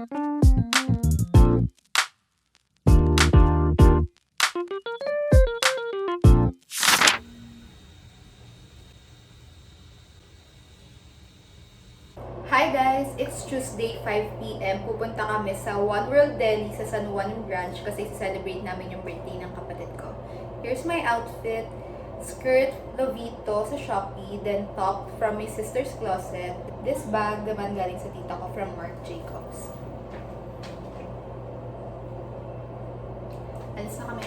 Hi guys! It's Tuesday, 5 p.m. Pupunta kami sa One World Deli sa San Juan Branch kasi celebrate namin yung birthday ng kapatid ko. Here's my outfit. Skirt Lovito sa Shopee, then top from my sister's closet. This bag naman galing sa tita ko from Marc Jacobs. Alis na kami.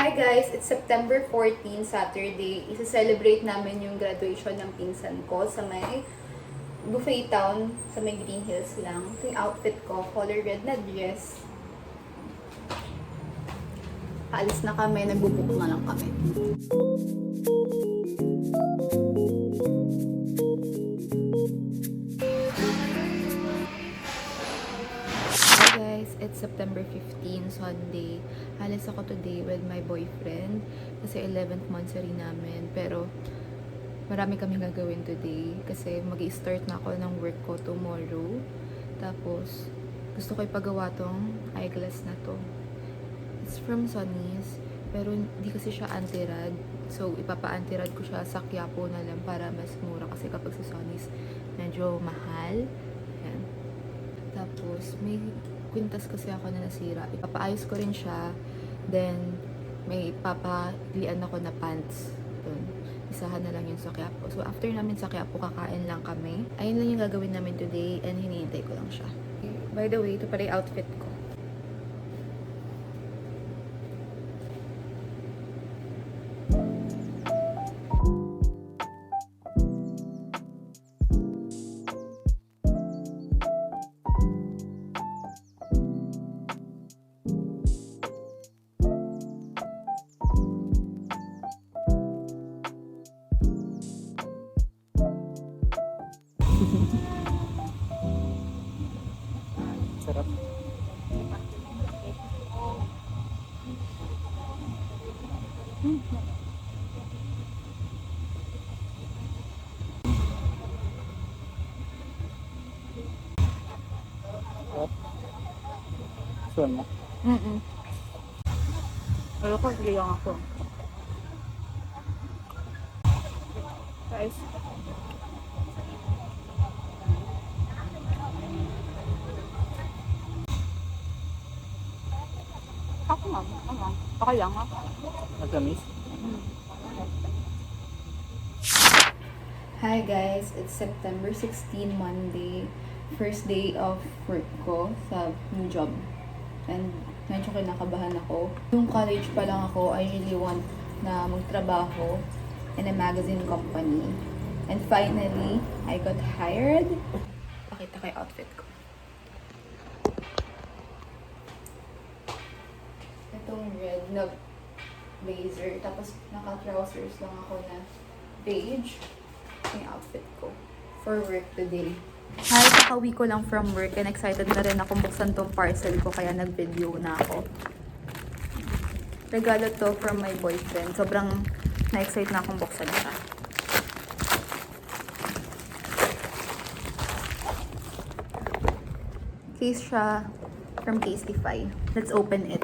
Hi guys! It's September 14, Saturday. Isa-celebrate namin yung graduation ng pinsan ko sa may Buffet Town, sa may Green Hills lang. Ito yung outfit ko, color red na dress. Paalis na kami, nagbubuk na lang kami. It's September 15, Sunday. Alis ako today with my boyfriend kasi 11th monthsary namin. Pero marami kaming gagawin today kasi mag-i-start na ako ng work ko tomorrow. Tapos gusto ko ipagawa tong eyeglass na to. It's from Sonny's pero hindi kasi siya anti-rad. So ipapa-anti-rad ko siya sa Quiapo na lang para mas mura kasi kapag sa Sonny's medyo mahal. Ayan. Tapos may kwintas kasi ako na nasira. Ipapaayos ko rin siya. Then, may papalian ako na pants. Doon. Isahan na lang yun sa Quiapo. So, after namin sa Quiapo, kakain lang kami. Ayun lang yung gagawin namin today and hinihintay ko lang siya. By the way, ito pala yung outfit ko. Sarap. Suwan mo? Pero ko, hindi lang ako. Guys. Ako nga. Okay lang ha. Nagkamis? Hi guys, it's September 16, Monday. First day of work ko sa new job. And medyo kinakabahan ako. Yung college pa lang ako, I really want na magtrabaho in a magazine company. And finally, I got hired. Pakita ko yung outfit ko. Itong red na blazer. Tapos naka-trousers lang ako na beige. Yung outfit ko for work today. Hi, kakauwi ko lang from work and excited na rin akong buksan tong parcel ko kaya nag-video na ako. Regalo to from my boyfriend. Sobrang na-excite na akong buksan siya. Case siya from Casetify. Let's open it.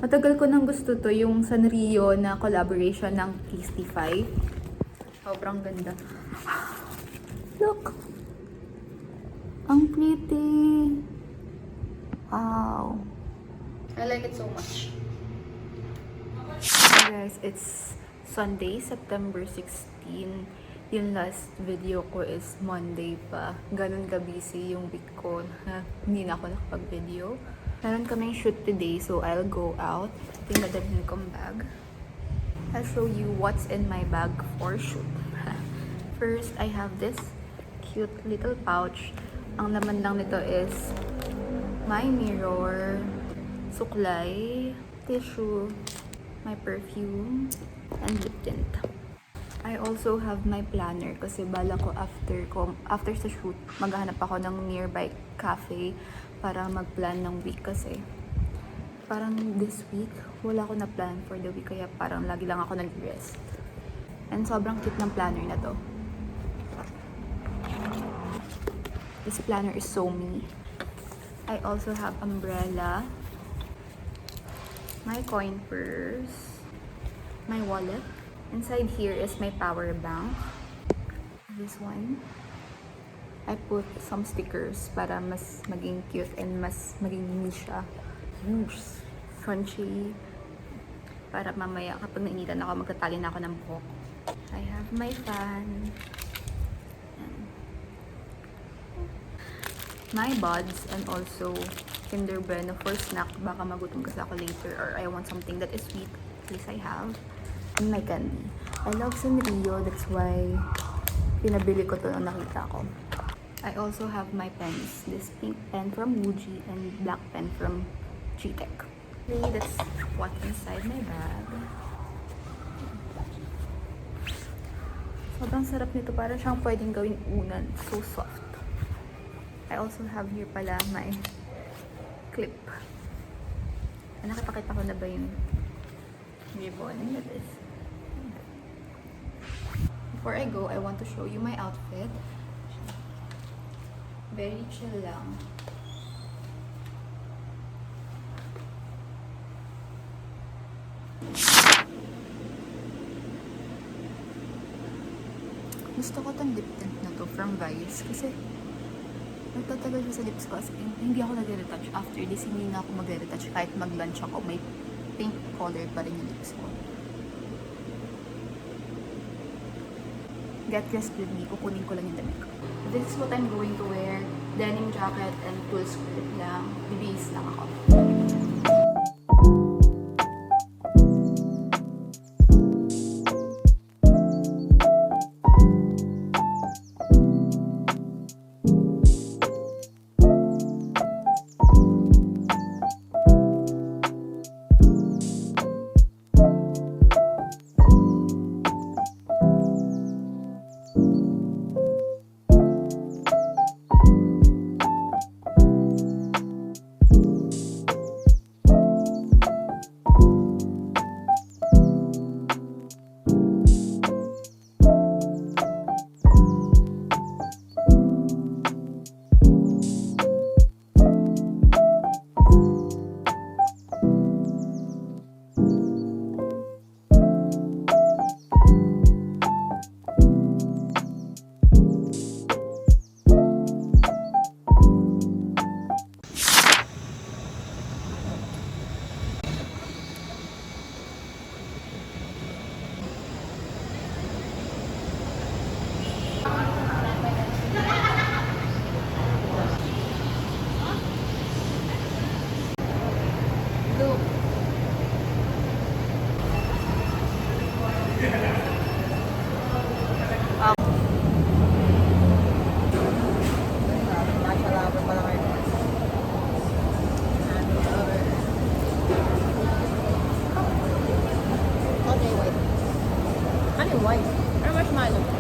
Matagal ko nang gusto to, yung Sanrio na collaboration ng Casetify. Sobrang ganda. Look! Ang pretty! Wow! I like it so much. Hey guys, it's Sunday, September 16. Yung last video ko is Monday pa. Ganun ka-busy yung week ko na hindi na ako nakapag-video. Meron kaming shoot today, so I'll go out. Ito yung dadalhin kong bag. I'll show you what's in my bag for shoot. First, I have this cute little pouch. Ang laman lang nito is my mirror, suklay, tissue, my perfume, and lip tint. I also have my planner kasi bala ko after sa shoot, maghahanap ako ng nearby cafe para mag-plan ng week kasi parang this week, wala ko na plan for the week kaya parang lagi lang ako nag-rest. And sobrang cute ng planner na to. This planner is so me. I also have umbrella, my coin purse, my wallet. Inside here is my power bank. This one. I put some stickers para mas maging cute and mas maging mini siya. Huge. Crunchy. Para mamaya kapag nainitan ako, magtatali na ako ng buhok. I have my fan. My buds and also Kinder Bueno for snack. Baka magutom kasi ako later or I want something that is sweet. At least I have. And my candy. I love Sanrio. That's why pinabili ko to nung nakita ko. I also have my pens. This pink pen from Muji and black pen from Gtech. Really, that's what's inside my bag. Sobrang sarap nito. Para siyang pwedeng gawing unan. So soft. I also have here pala my clip. Nakipakita ko na ba yung ribbon? That is. Before I go, I want to show you my outfit. Very chill lang. Gusto ko tong lip tint na to from Vice kasi nagtatagal siya sa lips ko as in, hindi ako nag-retouch. After this, hindi na ako mag-retouch kahit mag-lunch ako. May pink color pa rin yung lips ko. Get dressed with me. Kukunin ko lang yung damit ko. This is what I'm going to wear. Denim jacket and full skirt lang. Bibihis lang ako. Ano yung white? Ano marshmallow?